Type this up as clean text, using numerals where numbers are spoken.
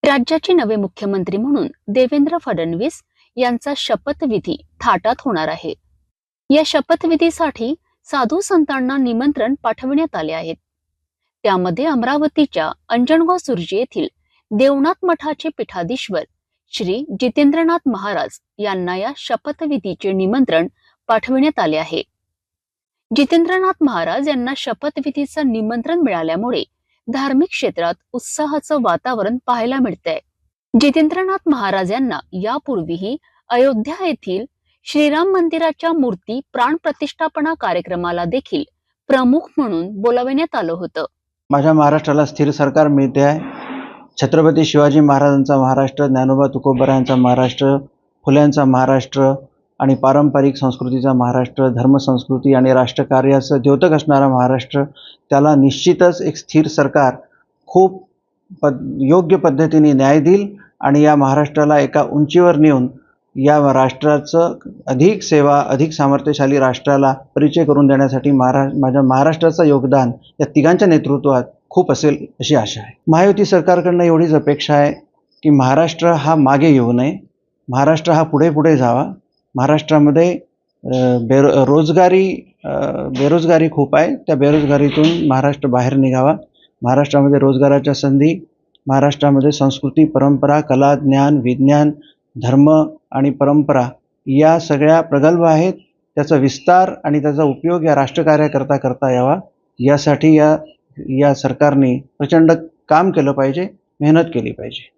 राज्याचे नवे मुख्यमंत्री म्हणून देवेंद्र फडणवीस यांचा शपथविधी थाटात होणार आहे. या शपथविधीसाठी साधू संतांना निमंत्रण पाठविण्यात आले आहेत. त्यामध्ये अमरावतीच्या अंजनगाव सुर्जी येथील देवनाथ मठाचे पीठाधीश्वर श्री जितेंद्रनाथ महाराज यांना या शपथविधीचे निमंत्रण पाठविण्यात आले आहे. जितेंद्रनाथ महाराज यांना शपथविधीचं निमंत्रण मिळाल्यामुळे धार्मिक क्षेत्रात उत्साहाचं वातावरण पाहायला मिळतंय. जितेंद्रनाथ महाराज यांना यापूर्वीही अयोध्या येथील श्रीराम मंदिराच्या मूर्ती प्राण प्रतिष्ठापना कार्यक्रमाला देखील प्रमुख म्हणून बोलावण्यात आलं होतं. माझ्या महाराष्ट्राला स्थिर सरकार मिळते आहे. छत्रपती शिवाजी महाराजांचा महाराष्ट्र, ज्ञानोबा तुकोबारायांचा महाराष्ट्र, फुल्यांचा महाराष्ट्र आणि पारंपरिक संस्कृतीचा महाराष्ट्र, धर्मसंस्कृती आणि राष्ट्रकार्याचं द्योतक असणारा महाराष्ट्र, त्याला निश्चितच एक स्थिर सरकार खूप योग्य पद्धतीने न्याय देईल आणि या महाराष्ट्राला एका उंचीवर नेऊन या राष्ट्राचं अधिक सेवा, अधिक सामर्थ्यशाली राष्ट्राला परिचय करून देण्यासाठी माझ्या महाराष्ट्राचं योगदान या तिघांच्या नेतृत्वात खूप असेल अशी आशा आहे. महायुती सरकारकडनं एवढीच अपेक्षा आहे की महाराष्ट्र हा मागे येऊ नये, महाराष्ट्र हा पुढे पुढे जावा. महाराष्ट्रामध्ये बेरोजगारी खूप आहे, त्या बेरोजगारीतून महाराष्ट्र बाहेर निघावा. महाराष्ट्रामध्ये रोजगाराच्या संधी, महाराष्ट्रामध्ये संस्कृती, परंपरा, कला, ज्ञान, विज्ञान, धर्म आणि परंपरा या सगळ्या प्रगल्भ आहेत. त्याचा विस्तार आणि त्याचा उपयोग या राष्ट्रकार्याकरता करता यावा, यासाठी या सरकारने प्रचंड काम केलं पाहिजे, मेहनत केली पाहिजे.